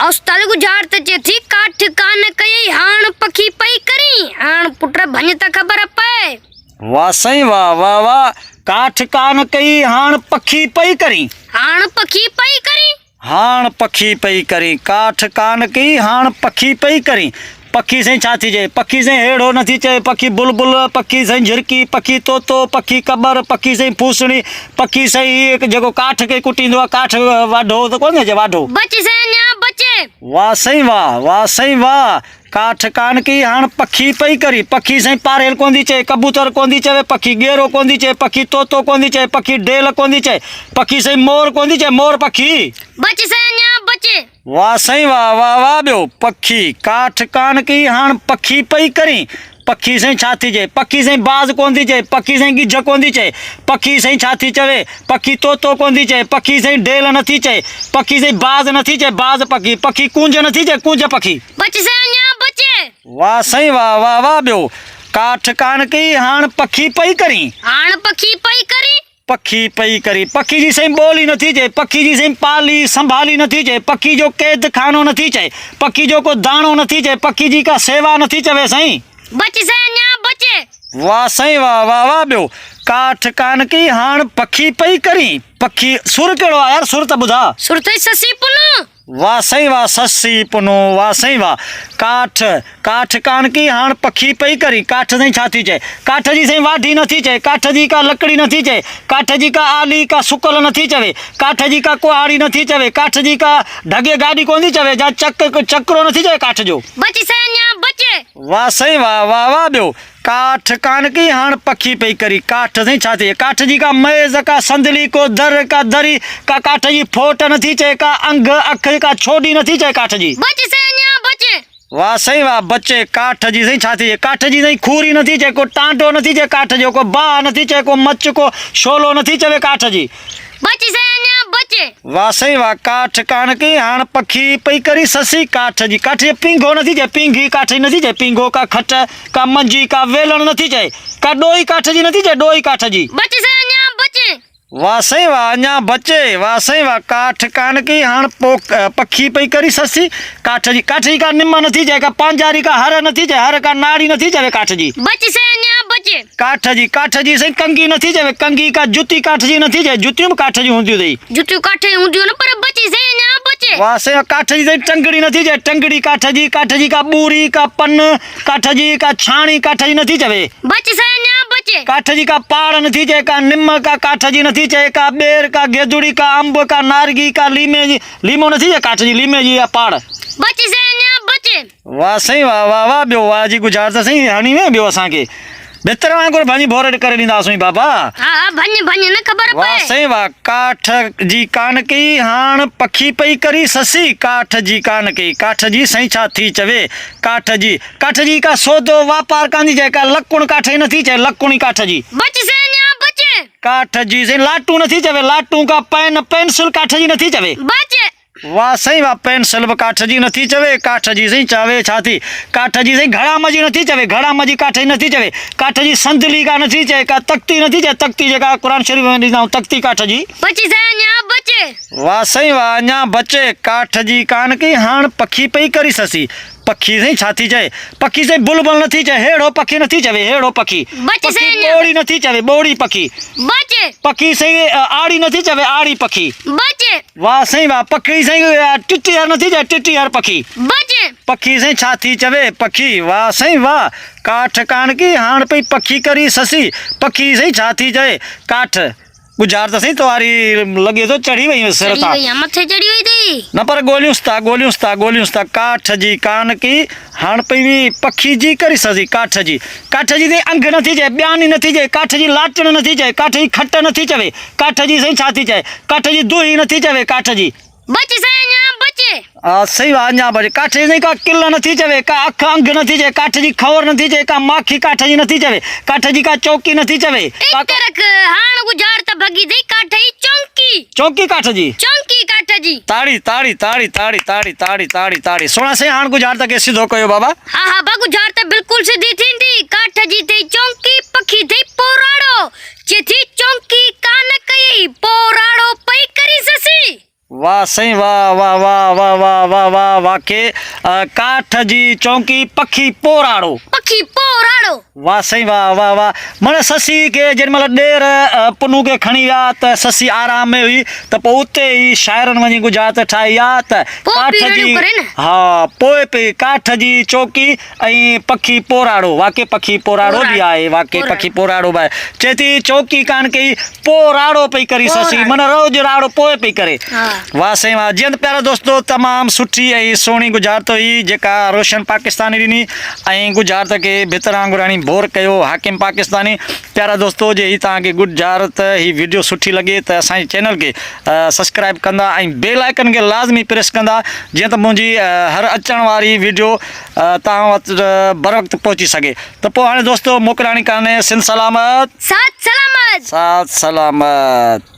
औस्ताद गुजारत जेथी काठ कान कई हाण पखी पई करी हाण पुत्र भन त खबर पए। वाह सही वाह वाह वाह। काठ कान कई हाण पखी पई करी हाण पखी पई करी हाण पखी पई करी काठ कान कई हाण पखी पई करी। पखी से छा थी जे पखी से हेड़ो नथी चए पखी बुलबुल पखी से झिरकी पखी तोतो पखी कबर पखी से फूसणी पखी से एक जगो काठ के कुटींदो आहे काठ वाढो तो कोन जे वाढो बच से न्या बचे। वाह सही वाह सही वाह। काठ कान की हाण पखी पई करी पखी से पारेल कोंदी चए कबूतर कोंदी चए पखी गेरो कोंदी चए पखी तोतो कोंदी चए पखी डेल कोंदी चए पखी से मोर कोंदी चए मोर पखी बच से न्या बचे। वाह सही वाह वाह वाह ॿियो पखी काठ कान की हाण पखी पई करी पखी से छा थी चए पखी से बाज़ कोंदी चए पखी से गिज कोंदी चए पखी से छा थी चवे पखी तोतो कोंदी चए पखी से डेल नथी चए पखी से बाज़ नथी चए बाज़ पखी पखी कूंज नथी चए कूंज पखी बच से न्या बचे। वाह सही वाह वाह वाह ॿियो काठ कान की हाण पखी पई करी हाण पखी पई करी पखी पई करी पखी जी सही ॿोली नथी चए पखी जी सही पाली संभाली नथी चए पखी जो कैद खानो नथी चए पखी जो को दाणो नथी चए पखी जी का सेवा नथी चवे सही बच से न्या बचे। वाह सही वाह वाह वाह ॿियो काठ कान की हाण पखी पई करी पखी सुर कहिड़ो आहे यार सुर त ॿुधा सुर थई ससी पुन। वाह सही वाह ससी पुनो वाह सही वाह। काठ काठ कान की हाण पखी पई करी काठ से छा थी चए काठ जी सही वाढी नथी चए काठ जी का लकड़ी नथी चए काठ जी का आली का सुकल नथी चवे काठ जी का कुहाड़ी नथी चवे काठ जी का ढगे गाड़ी कोन्दी चवे जा चक्रो नथी चवे काठ जो बच से न्या बचे। वाह सही वाह वाह वाह ॿियो काठ कान की हाण पखी पई करी काठ से छा थी काठ जी का मेज का संदली को दर का दरी का काठ जी फोट नथी चए का अंग अख का छोड़ी नथी चए काठ जी बच से न्या बचे। वाह सही वाह बचे काठ जी सही छा थी काठ जी सही खूरी नथी चए को टांटो नथी चए काठ जो को बाह नथी चए को मच को शोलो नथी चवे काठ जी बच से न्या बचे। वाह सही वाह काठ कान की हाण पखी पई करी ससी काठ जी पिंगो नथी चए पिंगी काठ जी नथी चए पिंगो का खट का मंजी का वेलण नथी चए का डोई काठ जी नथी चए डोई काठ जी बच से न्या बचे। वाह सही वाह अञा बचे वाह सही वाह काठ कान की हाण पखी पई करी ससी काठ जी का निम्मा नथी चए का पांजारी का हर नथी चए हर का नाड़ी नथी चवे काठ जी बच से न्या बचे। काठ जी सही कंगी नथी चवे कंगी का जुती काठ जी नथी चए जुतियूं भी काठ जी हूंदियूं अथई जुतियूं काठ जी हूंदियूं न पर बच से न्या बचे। वाह सही काठ जी सही टंगड़ी नथी चए टंगड़ी काठ जी का बूरी का पन काठ जी का छाणी काठ जी नथी चवे बच से न्या बचे। काठ जी का पाड़ नथी चए का निम का काठ जी नथी चए का बेर का गेदुड़ी का अंब का नारगी का लीमो नथी चए काठ जी लीमे जी या पाड़ बच से न्या बचे। वाह सही वाह वाह वाह ॿियो वाह जी गुज़ार त सही हाणी में ॿियो असांखे भितर वांगुरु भञी भोरट करे ॾींदासीं बाबा। हा भन न खबर वाह पए। सही वाह काठ जी कान की हाण पखी पई करी ससी काठ जी कान की काठ जी सही छा थी चवे काठ जी का सौदो वापार कांदी चए का लकुण काठ जी नथी चए लकुणी काठ जी बच से न्या बचे। काठ जी से लाटू नथी चवे लाटू का पेंसिल काठ जी नथी चवे बच। वाह सही वाह पेंसिल बि काठ जी नथी चवे काठ जी सही चवे छा थी काठ जी सही घड़ाम जी नथी चवे घड़ाम जी काठ जी नथी चवे काठ जी संदली का नथी चए का तख्ती नथी चए तख्ती जेका क़ुरान शरीफ में ॾींदा आहियूं तख्ती काठ जी बच से न्या बचे। वाह सही वाह अञा बचे काठ जी कान की हाण पखी पई करी ससी पखी से छा थी चए पखी से बुलबुल नथी चए हेड़ो पखी नथी चवे हेड़ो पखी बच से ॿोड़ी नथी चवे ॿोड़ी पखी बच। पखी सही आड़ी नथी चवे आड़ी पखी बच। वाह सही वाह पखी सही टिटिहर नथी चए टिटिहर पखी बच। पखी से छा थी चवे पखी वाह सही वाह काठ कान की हाण पई पखी करी ससी पखी सही छा थी चए काठ गुज़ार त सही तवारी लॻे थो चढ़ी वई सिर तां मथे चढ़ी वई थी न पर ॻोल्हियूंसि था काठ जी कान की हाण पई पखी जी करी ससी काठ जी सही अंग नथी चए ॿियानी नथी चए काठ जी लाटण नथी चए काठ जी खट नथी चवे काठ जी सही छा थी चए काठ जी दुही नथी चवे काठ जी बच से न्या बचे। सही वाह अञा बचे काठ जी सही का किल नथी चवे का अख अंग नथी चए काठ जी खवर नथी चए का माखी काठ जी नथी चवे काठ जी का चौकी नथी चवे रख हाण गुज़ार त भगी थई काठ जी चौकी काठ जी जी ताड़ी ताड़ी ताड़ी ताड़ी ताड़ी ताड़ी ताड़ी ताड़ी सोना से हाण गुज़ार त के सिधो कयो बाबा। हा बा गुज़ार त बिल्कुल सिधी थींदी काठ जी थई चौकी पखी थई पोराड़ो जेथी चौकी कान कई पोराड़ो पई करी ससी। वाह साईं वाह वाह वाह वाह वाह वाह वाह वाके काठ जी चौकी पखी पोराड़ो पखी पोराड़ो वाह साईं वाह वाह वाह मन ससी के जेॾीमहिल ॾेर पुनू खे खणी विया त ससी आराम में हुई त पोइ उते ई शाइरनि वञी गुजरात ठाही आहे त पोइ काठ पीरणियूं जी करे न। हा पोइ पई काठ जी चौकी ऐं पखी पोराड़ो वाके पखी पोराड़ो बि आहे वाके पोराड़ो। पखी पोराड़ो बि आहे चए थी चौकी कान कई पोराड़ो पई करी ससी पोराड़ो। मन रोज़ राड़ो पोइ पई करे हा। वाह साईं वाह जीअं त प्यारा दोस्तो तमामु सुठी ऐं सुहिणी गुजरात हुई जेका रोशन पाकिस्तानी ॾिनी ऐं गुजरात खे भितर आंगुराणी बोर कयो हाकिम पाकिस्तानी प्यारा दोस्तो जे ही तव्हांखे गुजरात ही वीडियो सुठी लॻे त असांजे चैनल खे सब्सक्राइब कंदा ऐं बेल आइकन खे लाज़मी प्रेस कंदा जीअं त मुंहिंजी हर अचण वारी वीडियो तव्हां वटि बर वक़्तु पहुची सघे त पोइ हाणे दोस्तो मोकिलाणी कान्हे सिंध सलामत साथ सलामत साथ सलामत